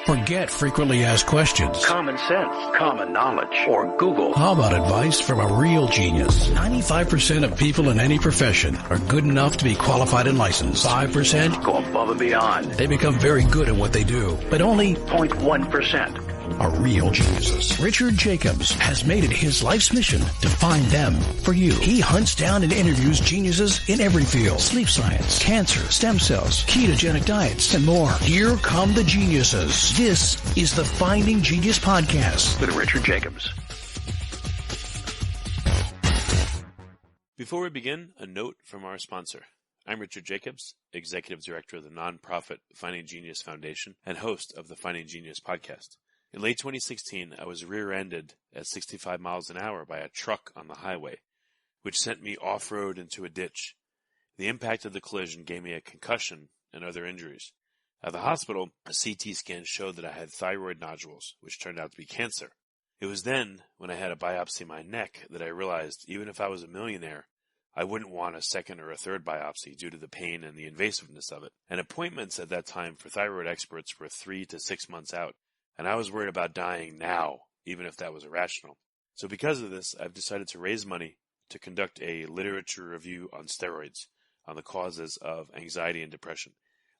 Forget frequently asked questions. Common sense, common knowledge, or Google. How about advice from a real genius? 95% of people in any profession are good enough to be qualified and licensed. 5% go above and beyond. They become very good at what they do, but only 0.1% are real geniuses. Richard Jacobs has made it his life's mission to find them for you. He hunts down and interviews geniuses in every field: sleep science, cancer, stem cells, ketogenic diets, and more. Here come the geniuses. This is the Finding Genius Podcast with Richard Jacobs. Before we begin, a note from our sponsor. I'm Richard Jacobs, Executive Director of the nonprofit Finding Genius Foundation and host of the Finding Genius Podcast. In late 2016, I was rear-ended at 65 miles an hour by a truck on the highway, which sent me off-road into a ditch. The impact of the collision gave me a concussion and other injuries. At the hospital, a CT scan showed that I had thyroid nodules, which turned out to be cancer. It was then, when I had a biopsy in my neck, that I realized even if I was a millionaire, I wouldn't want a second or a third biopsy due to the pain and the invasiveness of it. And appointments at that time for thyroid experts were 3 to 6 months out. And I was worried about dying now, even if that was irrational. So because of this, I've decided to raise money to conduct a literature review on steroids, on the causes of anxiety and depression,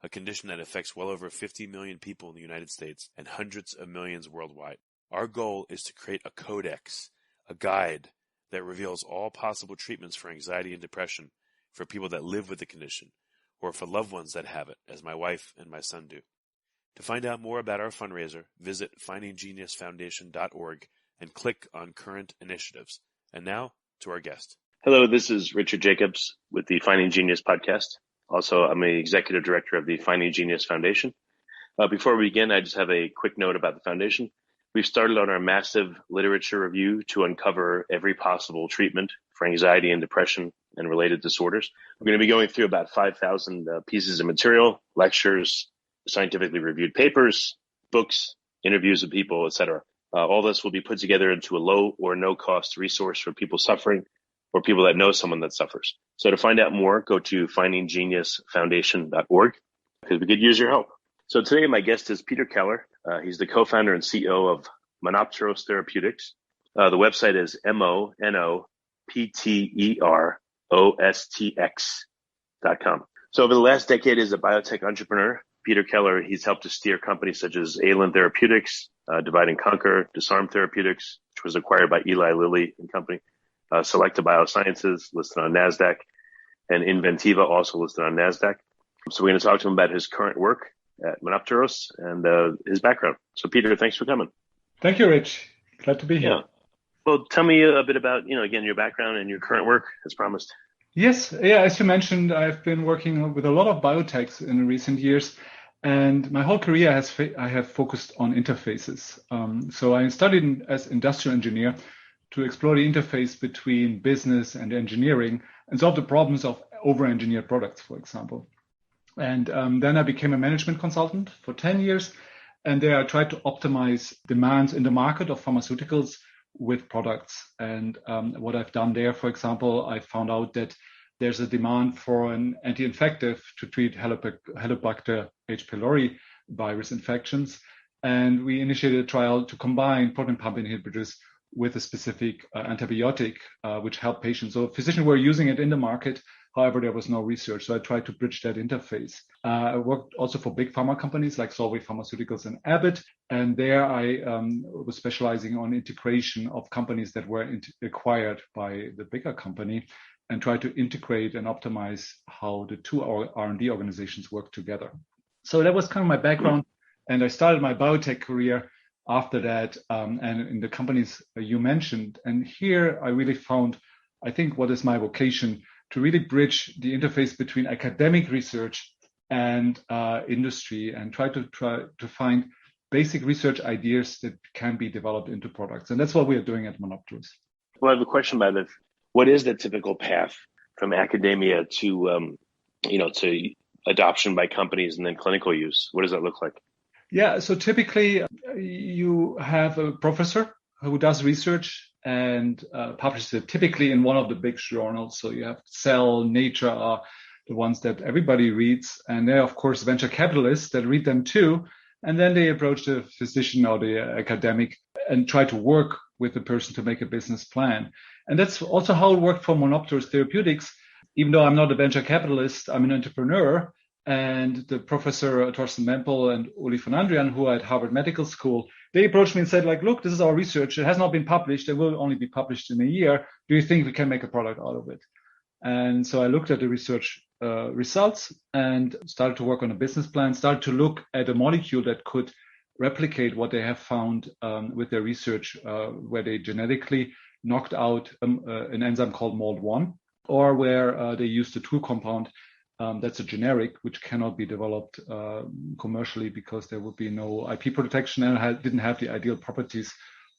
a condition that affects well over 50 million people in the United States and hundreds of millions worldwide. Our goal is to create a codex, a guide that reveals all possible treatments for anxiety and depression for people that live with the condition, or for loved ones that have it, as my wife and my son do. To find out more about our fundraiser, visit findinggeniusfoundation.org and click on current initiatives. And now to our guest. Hello, this is Richard Jacobs with the Finding Genius Podcast. Also, I'm the Executive Director of the Finding Genius Foundation. Before we begin, I just have a quick note about the foundation. We've started on our massive literature review to uncover every possible treatment for anxiety and depression and related disorders. We're going to be going through about 5,000 pieces of material, lectures, scientifically reviewed papers, books, interviews with people, etc. All this will be put together into a low or no cost resource for people suffering or people that know someone that suffers. So to find out more, go to findinggeniusfoundation.org because we could use your help. So today my guest is Peter Keller. He's the co-founder and CEO of Monopteros Therapeutics. The website is monopteros.com. So over the last decade as a biotech entrepreneur, Peter Keller, he's helped to steer companies such as Alien Therapeutics, Divide and Conquer, Disarm Therapeutics, which was acquired by Eli Lilly and Company, Selecta Biosciences, listed on NASDAQ, and Inventiva, also listed on NASDAQ. So we're going to talk to him about his current work at Monopteros and his background. So Peter, thanks for coming. Thank you, Rich. Glad to be here. Yeah. Well, tell me a bit about, again, your background and your current work as promised. Yes. Yeah. As you mentioned, I've been working with a lot of biotechs in recent years. And my whole career I have focused on interfaces. So I studied as industrial engineer to explore the interface between business and engineering and solve the problems of over-engineered products, for example. And then I became a management consultant for 10 years. And there I tried to optimize demands in the market of pharmaceuticals with products. And what I've done there, for example, I found out that there's a demand for an anti-infective to treat Helicobacter H. pylori virus infections. And we initiated a trial to combine proton pump inhibitors with a specific antibiotic, which helped patients. So physicians were using it in the market. However, there was no research. So I tried to bridge that interface. I worked also for big pharma companies like Solvay Pharmaceuticals and Abbott. And there I was specializing on integration of companies that were acquired by the bigger company, and try to integrate and optimize how the two R&D organizations work together. So that was kind of my background. And I started my biotech career after that, and in the companies you mentioned. And here I really found, I think, what is my vocation, to really bridge the interface between academic research and industry, and try to find basic research ideas that can be developed into products. And that's what we are doing at Monopteros. Well, I have a question about this. What is the typical path from academia to, to adoption by companies and then clinical use? What does that look like? Yeah, so typically you have a professor who does research and publishes it typically in one of the big journals. So you have Cell, Nature are the ones that everybody reads. And there are, of course, venture capitalists that read them too. And then they approach the physician or the academic and try to work with the person to make a business plan. And that's also how it worked for Monopteros Therapeutics. Even though I'm not a venture capitalist, I'm an entrepreneur. And the professor Thorsten Mempel and Uli von Andrian, who are at Harvard Medical School, they approached me and said, like, look, this is our research. It has not been published. It will only be published in a year. Do you think we can make a product out of it? And so I looked at the research results and started to work on a business plan, started to look at a molecule that could replicate what they have found with their research, where they genetically knocked out an enzyme called MALT1, or where they used a tool compound that's a generic, which cannot be developed commercially because there would be no IP protection and didn't have the ideal properties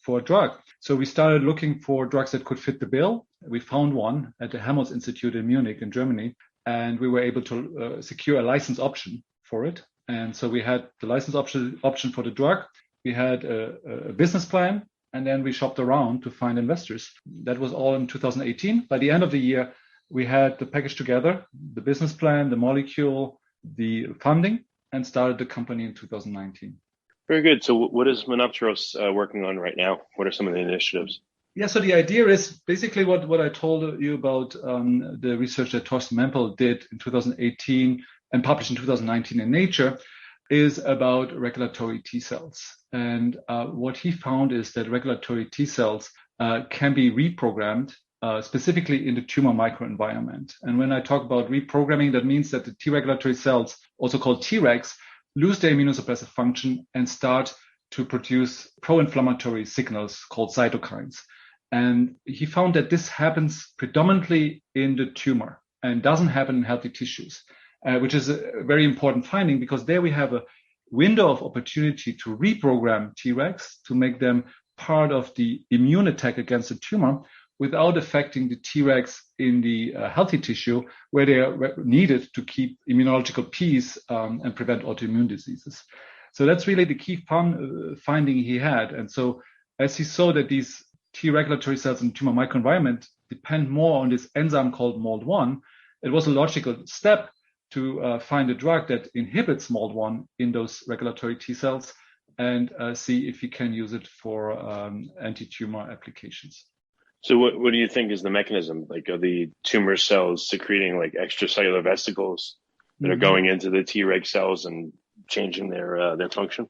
for a drug. So we started looking for drugs that could fit the bill. We found one at the Helmholtz Institute in Munich in Germany, and we were able to secure a license option for it. And so we had the license option for the drug. We had a business plan, and then we shopped around to find investors. That was all in 2018. By the end of the year, we had the package together, the business plan, the molecule, the funding, and started the company in 2019. Very good. So what is Monopteros working on right now? What are some of the initiatives? Yeah, so the idea is basically what I told you about the research that Thorsten Mempel did in 2018 and published in 2019 in Nature is about regulatory T cells. And what he found is that regulatory T cells can be reprogrammed specifically in the tumor microenvironment. And when I talk about reprogramming, that means that the T regulatory cells, also called Tregs, lose their immunosuppressive function and start to produce pro-inflammatory signals called cytokines. And he found that this happens predominantly in the tumor and doesn't happen in healthy tissues, which is a very important finding because there we have a window of opportunity to reprogram Tregs to make them part of the immune attack against the tumor without affecting the Tregs in the healthy tissue where they are needed to keep immunological peace and prevent autoimmune diseases. So that's really the key finding he had. And so as he saw that these T regulatory cells in the tumor microenvironment depend more on this enzyme called MALT1, it was a logical step to find a drug that inhibits MALT1 in those regulatory T cells and see if he can use it for anti-tumor applications. So what do you think is the mechanism? Like, are the tumor cells secreting like extracellular vesicles that are going into the Treg cells and changing their function?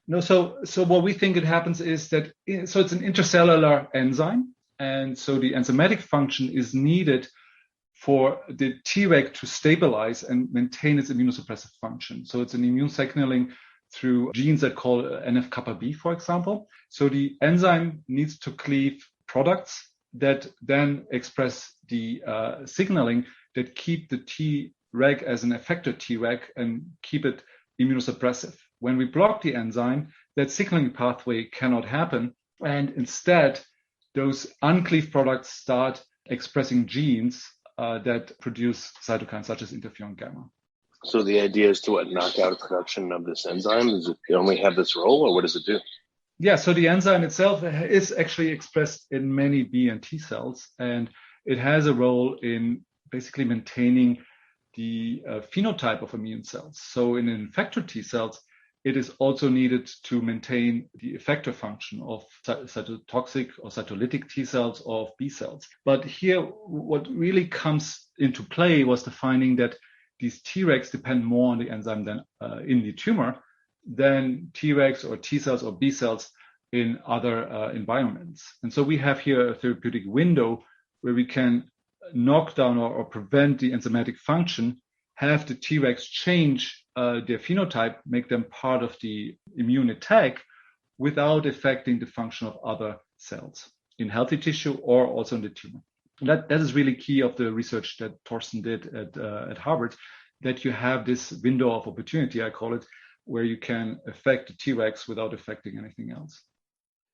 No, so what we think it happens is that it's an intercellular enzyme, and so the enzymatic function is needed for the Treg to stabilize and maintain its immunosuppressive function. So it's an immune signaling through genes that call NF-kappa B, for example. So the enzyme needs to cleave products that then express the signaling that keep the Treg as an effector Treg and keep it immunosuppressive. When we block the enzyme, that signaling pathway cannot happen. And instead, those uncleaved products start expressing genes that produce cytokines such as interferon gamma. So the idea is to knock out production of this enzyme? Does it only have this role, or what does it do? Yeah, so the enzyme itself is actually expressed in many B and T cells, and it has a role in basically maintaining the phenotype of immune cells. So in effector T cells, it is also needed to maintain the effector function of cytotoxic or cytolytic T cells or of B cells. But here, what really comes into play was the finding that these Tregs depend more on the enzyme than in the tumor than Tregs or T cells or B cells in other environments. And so we have here a therapeutic window where we can knock down or prevent the enzymatic function, have the Tregs change their phenotype, make them part of the immune attack without affecting the function of other cells in healthy tissue or also in the tumor. And that is really key of the research that Thorsten did at Harvard, that you have this window of opportunity, I call it, where you can affect the Tregs without affecting anything else.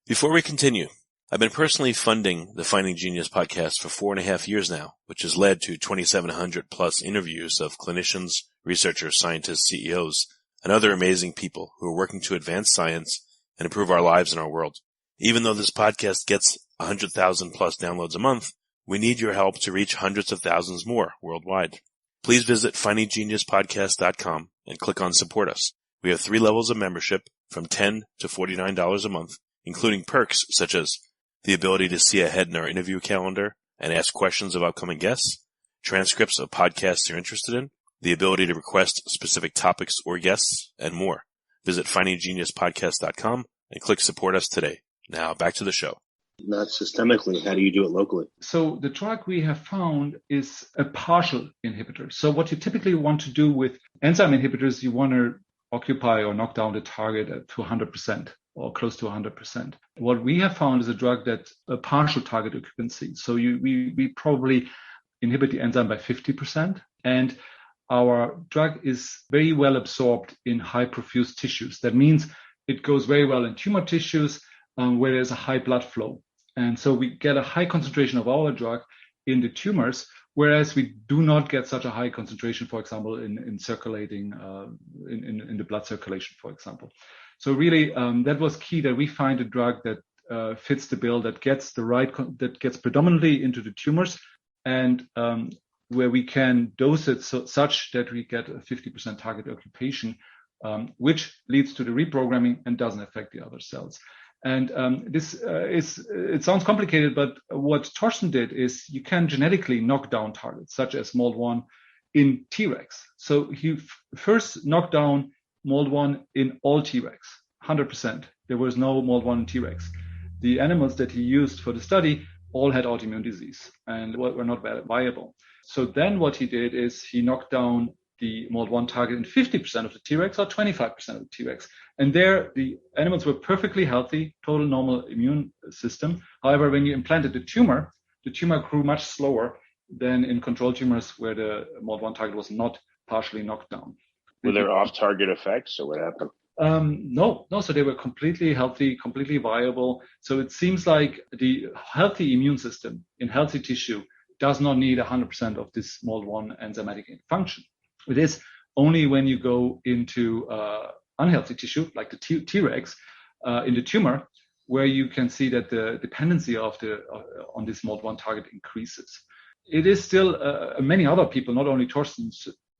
Before we continue, I've been personally funding the Finding Genius podcast for 4.5 years now, which has led to 2,700 plus interviews of clinicians, researchers, scientists, CEOs, and other amazing people who are working to advance science and improve our lives and our world. Even though this podcast gets 100,000 plus downloads a month, we need your help to reach hundreds of thousands more worldwide. Please visit findinggeniuspodcast.com and click on Support Us. We have 3 levels of membership from $10 to $49 a month, including perks such as the ability to see ahead in our interview calendar and ask questions of upcoming guests, transcripts of podcasts you're interested in, the ability to request specific topics or guests, and more. Visit findinggeniuspodcast.com and click support us today. Now back to the show. Not systemically. How do you do it locally? So the drug we have found is a partial inhibitor. So what you typically want to do with enzyme inhibitors, you want to occupy or knock down the target to 100% or close to 100%. What we have found is a drug that's a partial target occupancy. So we probably inhibit the enzyme by 50%. And our drug is very well absorbed in high perfused tissues. That means it goes very well in tumor tissues where there's a high blood flow. And so we get a high concentration of our drug in the tumors, whereas we do not get such a high concentration, for example, in circulating, in the blood circulation, for example. So really, that was key, that we find a drug that fits the bill, that gets that gets predominantly into the tumors, and where we can dose it such that we get a 50% target occupation, which leads to the reprogramming and doesn't affect the other cells. And it sounds complicated, but what Torsten did is you can genetically knock down targets such as MALT1 in Tregs. So he first knocked down MALT1 in all Tregs, 100%. There was no MALT1 in Tregs. The animals that he used for the study all had autoimmune disease and were not viable. So then what he did is he knocked down the MALT1 target in 50% of the Tregs or 25% of the Tregs. And there, the animals were perfectly healthy, total normal immune system. However, when you implanted the tumor grew much slower than in control tumors where the MALT1 target was not partially knocked down. Were there off-target effects, or what happened? No. So they were completely healthy, completely viable. So it seems like the healthy immune system in healthy tissue does not need 100% of this MALT1 enzymatic function. It is only when you go into unhealthy tissue, like the Tregs, in the tumor, where you can see that the dependency on this MALT1 target increases. It is still many other people, not only Torsten,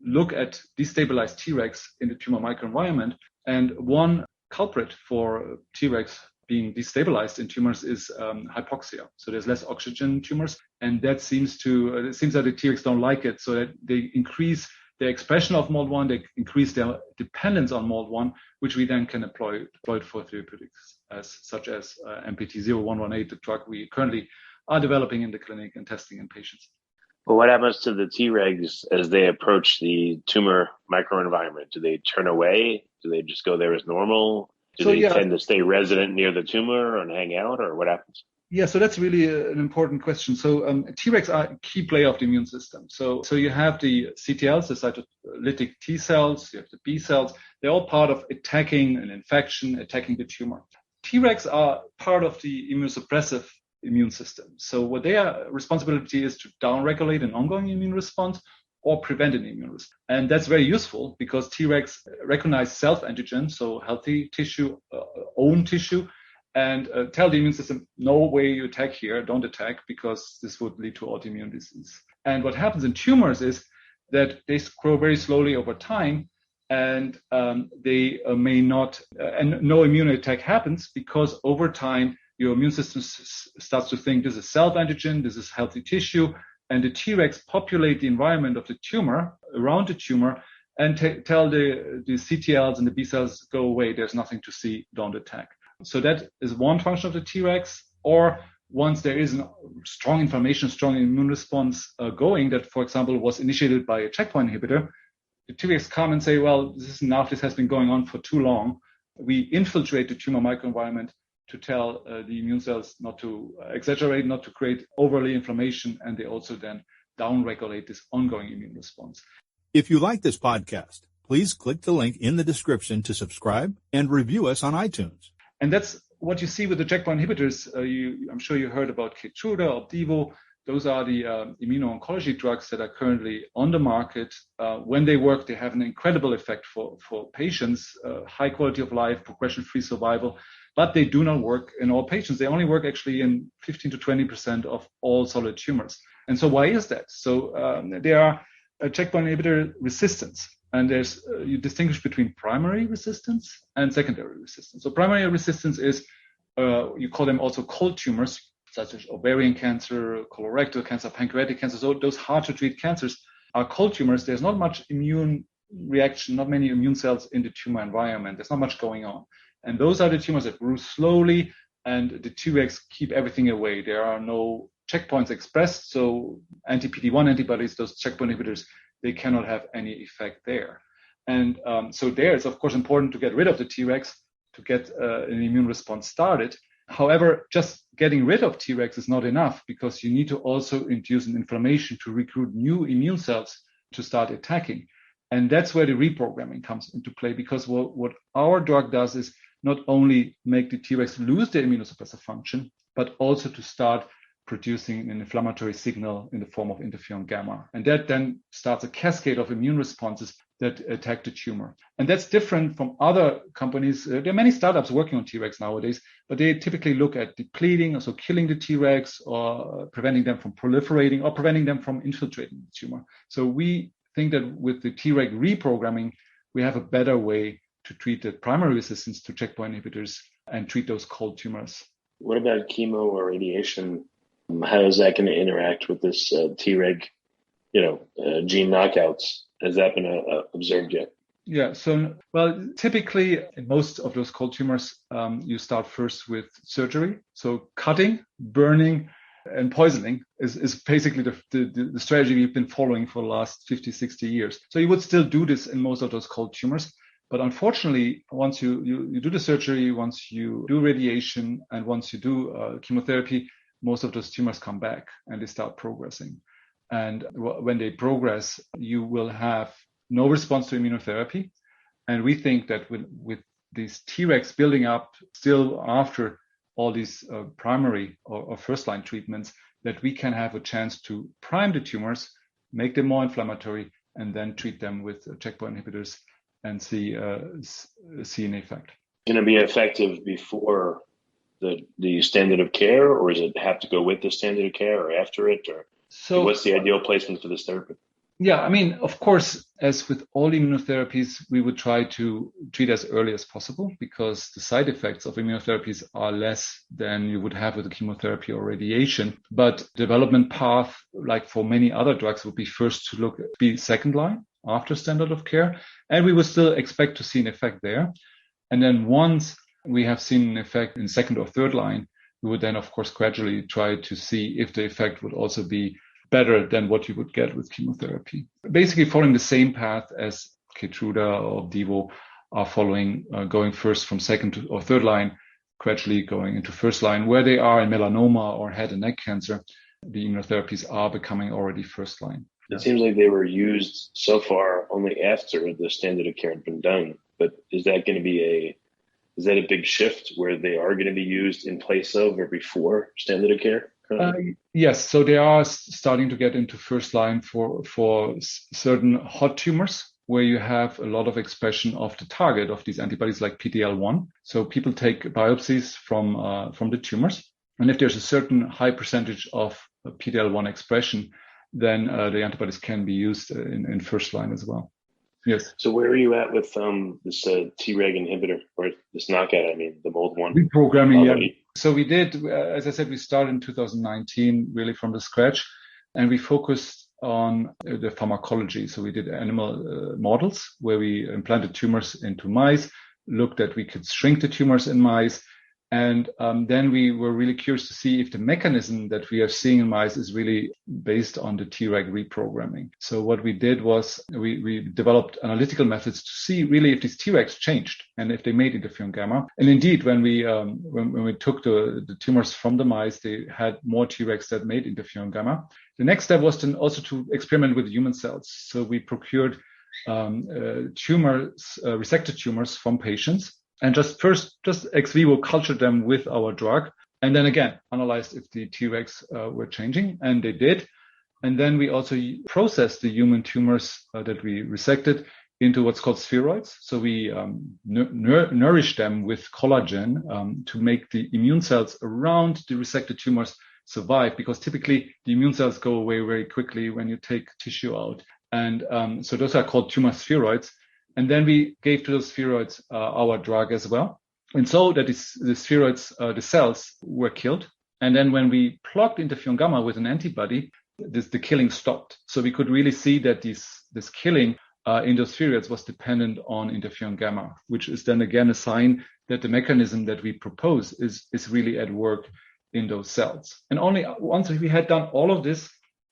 look at destabilized Tregs in the tumor microenvironment. And one culprit for Tregs being destabilized in tumors is hypoxia. So there's less oxygen in tumors, and that seems that the Tregs don't like it, so that they increase the expression of MALT1, they increase their dependence on MALT1, which we then can employ for therapeutics, such as MPT-0118, the drug we currently are developing in the clinic and testing in patients. Well, what happens to the Tregs as they approach the tumor microenvironment? Do they turn away? Do they just go there as normal? Do they tend to stay resident near the tumor and hang out, or what happens? Yeah, so that's really an important question. So Tregs are a key player of the immune system. So you have the CTLs, the cytolytic T cells, you have the B cells. They're all part of attacking an infection, attacking the tumor. Tregs are part of the immunosuppressive immune system. So what their responsibility is to downregulate an ongoing immune response or prevent an immune response. And that's very useful because Tregs recognize self-antigen, so healthy tissue, own tissue, and tell the immune system, no way you attack here, don't attack, because this would lead to autoimmune disease. And what happens in tumors is that they grow very slowly over time, and they may not, and no immune attack happens because over time, your immune system starts to think this is self-antigen, this is healthy tissue, and the Tregs populate the environment of the tumor, around the tumor, and tell the CTLs and the B cells, go away, there's nothing to see, don't attack. So that is one function of the Tregs. Or once there is a strong inflammation, strong immune response going, that, for example, was initiated by a checkpoint inhibitor, the Tregs come and say, well, this is enough, this has been going on for too long. We infiltrate the tumor microenvironment to tell the immune cells not to exaggerate, not to create overly inflammation, and they also then downregulate this ongoing immune response. If you like this podcast, please click the link in the description to subscribe and review us on iTunes. And that's what you see with the checkpoint inhibitors. I'm sure you heard about Keytruda, Opdivo. Those are the immuno-oncology drugs that are currently on the market. When they work, they have an incredible effect for patients, high quality of life, progression-free survival, but they do not work in all patients. They only work actually in 15 to 20% of all solid tumors. And so why is that? So there are checkpoint inhibitor resistance. And you distinguish between primary resistance and secondary resistance. So primary resistance is, you call them also cold tumors, such as ovarian cancer, colorectal cancer, pancreatic cancer. So those hard to treat cancers are cold tumors. There's not much immune reaction, not many immune cells in the tumor environment. There's not much going on. And those are the tumors that grew slowly, and the Tregs keep everything away. There are no checkpoints expressed. So anti-PD-1 antibodies, those checkpoint inhibitors, they cannot have any effect there. And so there, it's of course important to get rid of the Tregs to get an immune response started. However, just getting rid of Tregs is not enough, because you need to also induce an inflammation to recruit new immune cells to start attacking. And that's where the reprogramming comes into play, because what our drug does is not only make the Tregs lose their immunosuppressive function, but also to start producing an inflammatory signal in the form of interferon gamma. And that then starts a cascade of immune responses that attack the tumor. And that's different from other companies. There are many startups working on Tregs nowadays, but they typically look at depleting, also killing the Tregs, or preventing them from proliferating, or preventing them from infiltrating the tumor. So we think that with the Treg reprogramming, we have a better way to treat the primary resistance to checkpoint inhibitors and treat those cold tumors. What about chemo or radiation? How is that going to interact with this Treg, gene knockouts? Has that been observed yet? Yeah. So, well, typically in most of those cold tumors, you start first with surgery. So cutting, burning, and poisoning is basically the strategy we've been following for the last 50, 60 years. So you would still do this in most of those cold tumors. But unfortunately, once you do the surgery, once you do radiation, and once you do chemotherapy, most of those tumors come back and they start progressing. And when they progress, you will have no response to immunotherapy. And we think that with these Tregs building up still after all these primary or first-line treatments, that we can have a chance to prime the tumors, make them more inflammatory, and then treat them with checkpoint inhibitors and see an effect. Going to be effective before the standard of care, or does it have to go with the standard of care or after it? Or so what's the ideal placement for this therapy? Yeah, I mean, of course, as with all immunotherapies, we would try to treat as early as possible, because the side effects of immunotherapies are less than you would have with a chemotherapy or radiation. But development path, like for many other drugs, would be first to be second line after standard of care. And we would still expect to see an effect there. And then once we have seen an effect in second or third line, we would then, of course, gradually try to see if the effect would also be better than what you would get with chemotherapy. Basically following the same path as Keytruda or Opdivo are following, going first from second or third line, gradually going into first line. Where they are in melanoma or head and neck cancer, the immunotherapies are becoming already first line. It seems like they were used so far only after the standard of care had been done. But is that a big shift where they are going to be used in place of or before standard of care? Yes, so they are starting to get into first line for certain hot tumors where you have a lot of expression of the target of these antibodies like PD-L1. So people take biopsies from the tumors, and if there's a certain high percentage of PD-L1 expression, then the antibodies can be used in first line as well. Yes. So where are you at with this Treg inhibitor, or this knockout? I mean, the mold one. Reprogramming, yeah. So we did, as I said, we started in 2019, really from the scratch, and we focused on the pharmacology. So we did animal models where we implanted tumors into mice, looked at we could shrink the tumors in mice, and then we were really curious to see if the mechanism that we are seeing in mice is really based on the Treg reprogramming. So what we did was we developed analytical methods to see really if these Tregs changed and if they made interferon gamma. And indeed, when we took the tumors from the mice, they had more Tregs that made interferon gamma. The next step was then also to experiment with human cells. So we procured resected tumors from patients, and just ex vivo cultured them with our drug. And then again, analyzed if the Tregs were changing, and they did. And then we also processed the human tumors that we resected into what's called spheroids. So we nourish them with collagen to make the immune cells around the resected tumors survive, because typically the immune cells go away very quickly when you take tissue out. And so those are called tumor spheroids. And then we gave to those spheroids our drug as well. And so that the spheroids, the cells were killed. And then when we plugged interferon gamma with an antibody, the killing stopped. So we could really see that this killing in those spheroids was dependent on interferon gamma, which is then again a sign that the mechanism that we propose is really at work in those cells. And only once we had done all of this,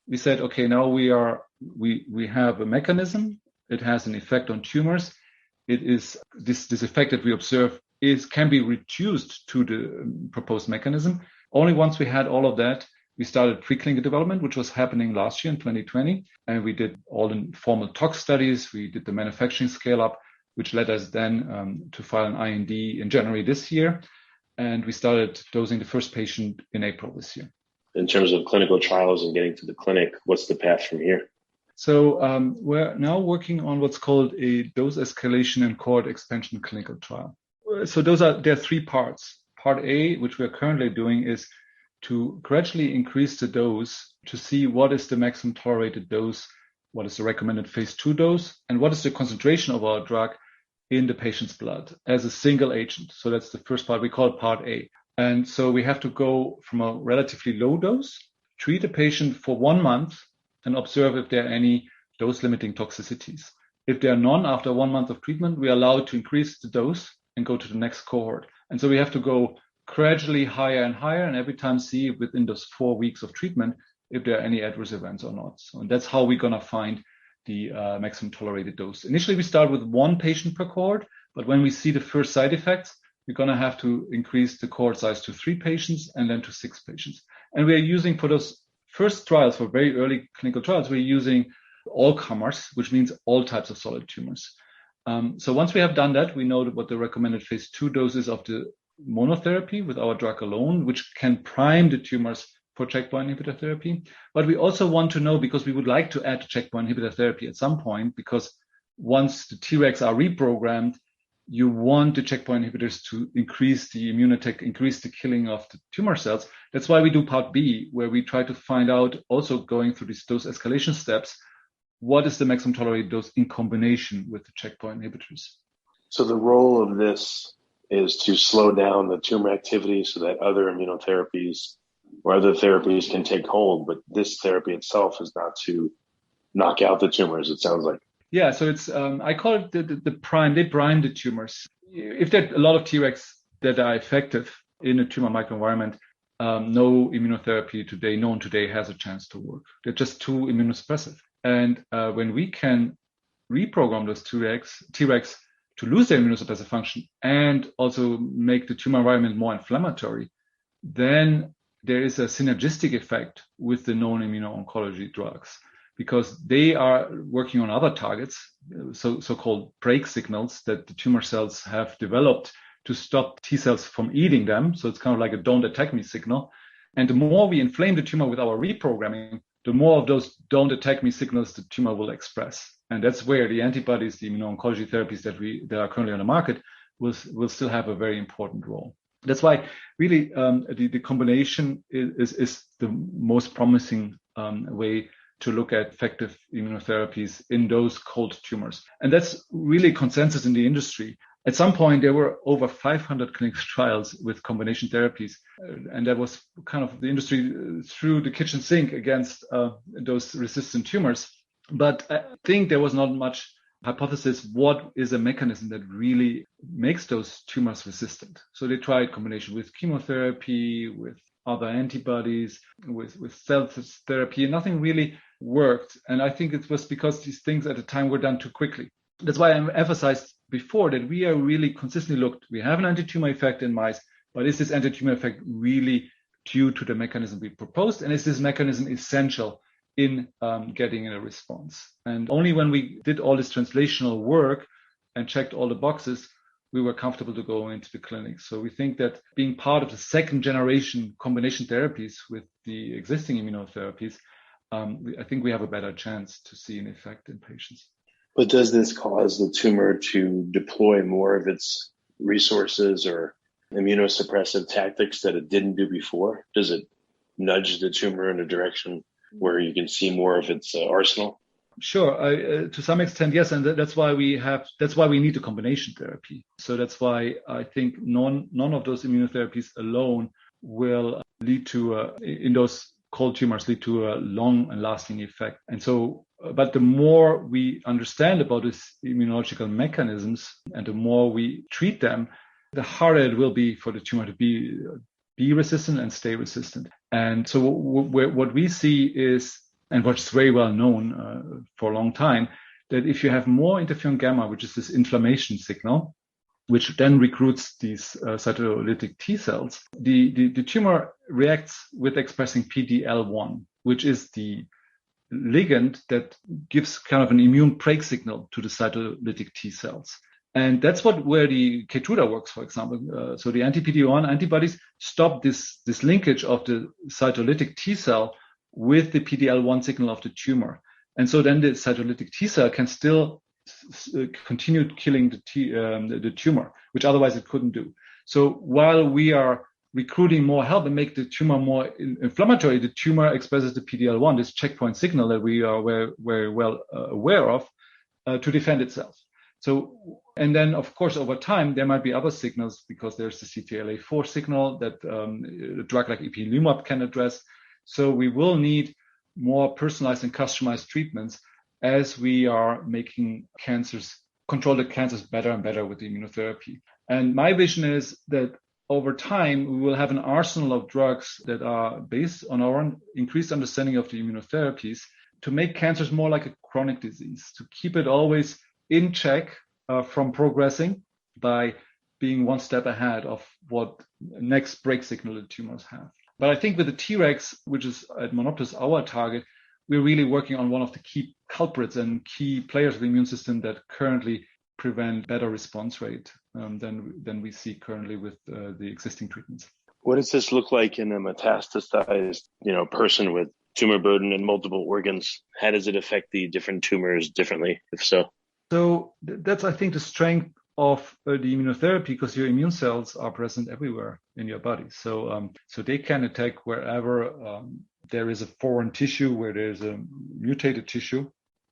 we said, okay, now we have a mechanism. It has an effect on tumors. It is this effect that we observe can be reduced to the proposed mechanism. Only once we had all of that, we started preclinical development, which was happening last year in 2020. And we did all the formal tox studies. We did the manufacturing scale up, which led us then to file an IND in January this year. And we started dosing the first patient in April this year. In terms of clinical trials and getting to the clinic, what's the path from here? So we're now working on what's called a dose escalation and cohort expansion clinical trial. So there are three parts. Part A, which we're currently doing, is to gradually increase the dose to see what is the maximum tolerated dose, what is the recommended phase 2 dose, and what is the concentration of our drug in the patient's blood as a single agent. So that's the first part. We call it part A. And so we have to go from a relatively low dose, treat a patient for 1 month, and observe if there are any dose-limiting toxicities. If there are none after 1 month of treatment, we are allowed to increase the dose and go to the next cohort. And so we have to go gradually higher and higher, and every time see within those 4 weeks of treatment if there are any adverse events or not. So and that's how we're going to find the maximum tolerated dose. Initially, we start with 1 patient per cohort, but when we see the first side effects, we're going to have to increase the cohort size to 3 patients and then to 6 patients. And we are using, for those first trials, for very early clinical trials, we're using all comers, which means all types of solid tumors. So once we have done that, we know what the recommended phase 2 dose is of the monotherapy with our drug alone, which can prime the tumors for checkpoint inhibitor therapy. But we also want to know, because we would like to add checkpoint inhibitor therapy at some point, because once the Tregs are reprogrammed, you want the checkpoint inhibitors to increase the immune attack, increase the killing of the tumor cells. That's why we do part B, where we try to find out, also going through these dose escalation steps, what is the maximum tolerated dose in combination with the checkpoint inhibitors. So the role of this is to slow down the tumor activity so that other immunotherapies or other therapies can take hold, but this therapy itself is not to knock out the tumors, it sounds like. Yeah, so it's I call it the prime. They prime the tumors. If there are a lot of Tregs that are effective in a tumor microenvironment, no immunotherapy known today has a chance to work. They're just too immunosuppressive. And when we can reprogram those Tregs to lose their immunosuppressive function and also make the tumor environment more inflammatory, then there is a synergistic effect with the known immuno-oncology drugs, because they are working on other targets, so-called brake signals that the tumor cells have developed to stop T cells from eating them. So it's kind of like a don't attack me signal. And the more we inflame the tumor with our reprogramming, the more of those don't attack me signals the tumor will express. And that's where the antibodies, the immuno-oncology therapies that are currently on the market will still have a very important role. That's why really the combination is the most promising way to look at effective immunotherapies in those cold tumors. And that's really consensus in the industry. At some point, there were over 500 clinical trials with combination therapies. And that was kind of the industry threw the kitchen sink against those resistant tumors. But I think there was not much hypothesis what is a mechanism that really makes those tumors resistant. So they tried combination with chemotherapy, with other antibodies, with cell therapy, and nothing really worked. And I think it was because these things at the time were done too quickly. That's why I emphasized before that we are really consistently looked. We have an anti-tumor effect in mice, but is this anti-tumor effect really due to the mechanism we proposed? And is this mechanism essential in getting a response? And only when we did all this translational work and checked all the boxes, we were comfortable to go into the clinic. So we think that being part of the second generation combination therapies with the existing immunotherapies, I think we have a better chance to see an effect in patients. But does this cause the tumor to deploy more of its resources or immunosuppressive tactics that it didn't do before? Does it nudge the tumor in a direction where you can see more of its arsenal? Sure. To some extent, yes, and that's why we need a combination therapy. So that's why I think none of those immunotherapies alone will lead to in those cold tumors lead to a long and lasting effect. And so, but the more we understand about these immunological mechanisms and the more we treat them, the harder it will be for the tumor to be resistant and stay resistant. And so what we see is, and what's very well known for a long time, that if you have more interferon gamma, which is this inflammation signal, which then recruits these cytolytic T cells, the tumor reacts with expressing PD-L1, which is the ligand that gives kind of an immune brake signal to the cytolytic T cells. And that's where the Keytruda works, for example. So the anti-PD-1 antibodies stop this linkage of the cytolytic T cell with the PD-L1 signal of the tumor. And so then the cytolytic T cell can still continue killing the tumor, which otherwise it couldn't do. So while we are recruiting more help and make the tumor more inflammatory, the tumor expresses the PD-L1, this checkpoint signal that we are very well aware of, to defend itself. So, and then of course over time there might be other signals, because there's the CTLA4 signal that a drug like ipilimumab can address. So we will need more personalized and customized treatments as we are making control the cancers better and better with the immunotherapy. And my vision is that over time, we will have an arsenal of drugs that are based on our increased understanding of the immunotherapies to make cancers more like a chronic disease, to keep it always in check from progressing by being one step ahead of what next break signal the tumors have. But I think with the Tregs, which is at Monopteros our target, we're really working on one of the key culprits and key players of the immune system that currently prevent better response rate than we see currently with the existing treatments. What does this look like in a metastasized, person with tumor burden in multiple organs? How does it affect the different tumors differently, if so? So that's, I think, the strength of the immunotherapy, because your immune cells are present everywhere in your body. So they can attack wherever there is a foreign tissue, where there's a mutated tissue.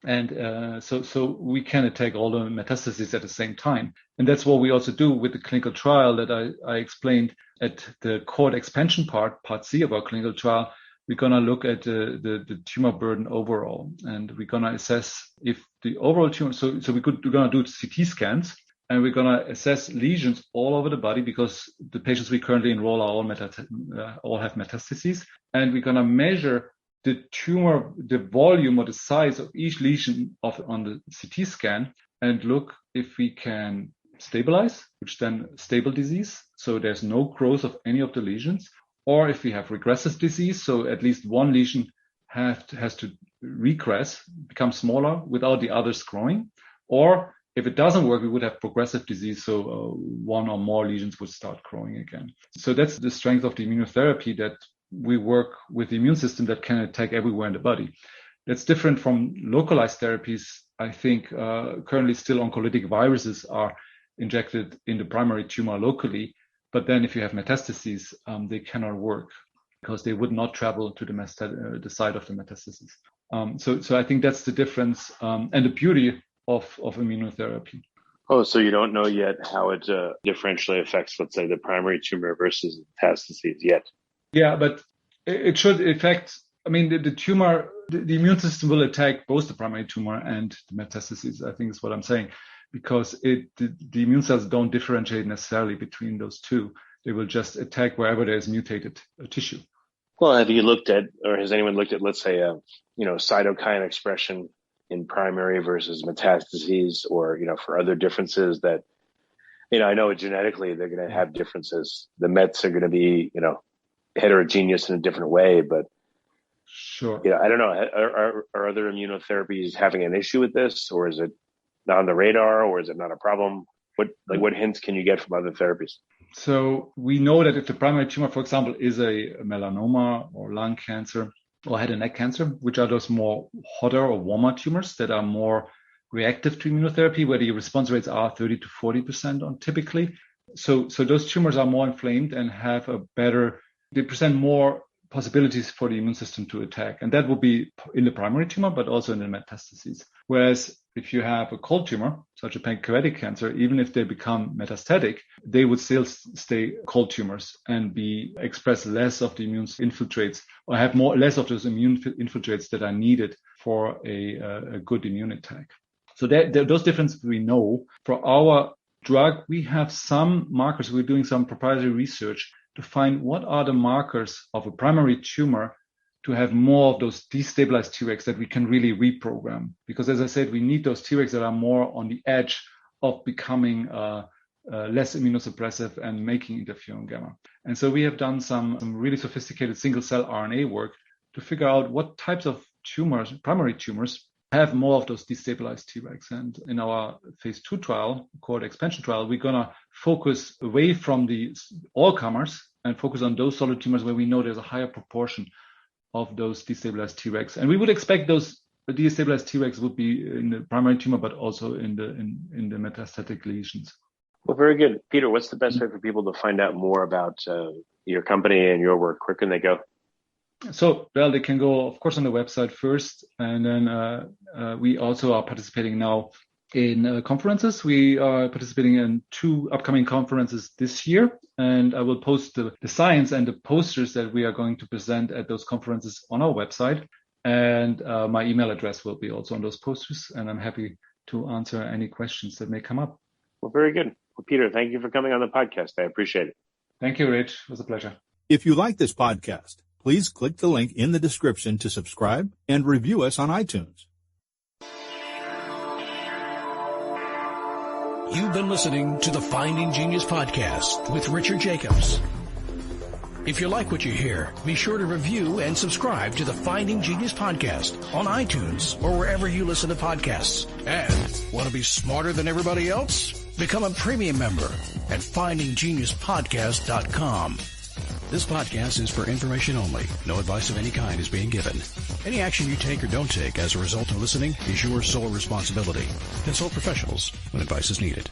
And so we can attack all the metastases at the same time. And that's what we also do with the clinical trial that I explained at the cohort expansion part C of our clinical trial. We're going to look at the tumor burden overall, and we're going to assess if the overall tumor, so we're going to do CT scans, and we're going to assess lesions all over the body, because the patients we currently enroll are all have metastases. And we're going to measure the tumor, the volume or the size of each lesion on the CT scan, and look if we can stabilize, which then stable disease, so there's no growth of any of the lesions, or if we have regressive disease, so at least one lesion has to regress, become smaller without the others growing, or if it doesn't work, we would have progressive disease, so one or more lesions would start growing again. So that's the strength of the immunotherapy, that we work with the immune system that can attack everywhere in the body. That's different from localized therapies. I think currently still oncolytic viruses are injected in the primary tumor locally, but then if you have metastases, they cannot work because they would not travel to the site of the metastases. So I think that's the difference and the beauty of immunotherapy. Oh, so you don't know yet how it differentially affects, let's say, the primary tumor versus metastases yet? Yeah, but it should affect, the tumor, the immune system will attack both the primary tumor and the metastases, I think is what I'm saying, because the immune cells don't differentiate necessarily between those two. They will just attack wherever there's mutated tissue. Well, have you looked at, or has anyone looked at, let's say, cytokine expression in primary versus metastases, or, for other differences that, I know genetically they're going to have differences. The Mets are going to be, heterogeneous in a different way, but sure. I don't know. Are other immunotherapies having an issue with this, or is it not on the radar, or is it not a problem? What hints can you get from other therapies? So we know that if the primary tumor, for example, is a melanoma or lung cancer or head and neck cancer, which are those more hotter or warmer tumors that are more reactive to immunotherapy, where the response rates are 30 to 40% on typically. So those tumors are more inflamed and have they present more possibilities for the immune system to attack. And that would be in the primary tumor, but also in the metastases. Whereas if you have a cold tumor, such as pancreatic cancer, even if they become metastatic, they would still stay cold tumors and express less of the immune infiltrates, or have less of those immune infiltrates that are needed for a good immune attack. So those differences we know. For our drug, we have some markers. We're doing some proprietary research to find what are the markers of a primary tumor to have more of those destabilized Tregs that we can really reprogram. Because as I said, we need those Tregs that are more on the edge of becoming less immunosuppressive and making interferon gamma. And so we have done some really sophisticated single cell RNA work to figure out what types of tumors, primary tumors, have more of those destabilized Tregs. And in our phase 2 trial, called expansion trial, we're going to focus away from the all-comers and focus on those solid tumors where we know there's a higher proportion of those destabilized Tregs. And we would expect those destabilized Tregs would be in the primary tumor, but also in the metastatic lesions. Well, very good. Peter, what's the best way for people to find out more about your company and your work? Where can they go? So, well, they can go, of course, on the website first. And then we also are participating now in conferences. We are participating in 2 upcoming conferences this year. And I will post the science and the posters that we are going to present at those conferences on our website. And my email address will be also on those posters. And I'm happy to answer any questions that may come up. Well, very good. Well, Peter, thank you for coming on the podcast. I appreciate it. Thank you, Rich. It was a pleasure. If you like this podcast, please click the link in the description to subscribe and review us on iTunes. You've been listening to the Finding Genius podcast with Richard Jacobs. If you like what you hear, be sure to review and subscribe to the Finding Genius podcast on iTunes or wherever you listen to podcasts. And want to be smarter than everybody else? Become a premium member at findinggeniuspodcast.com. This podcast is for information only. No advice of any kind is being given. Any action you take or don't take as a result of listening is your sole responsibility. Consult professionals when advice is needed.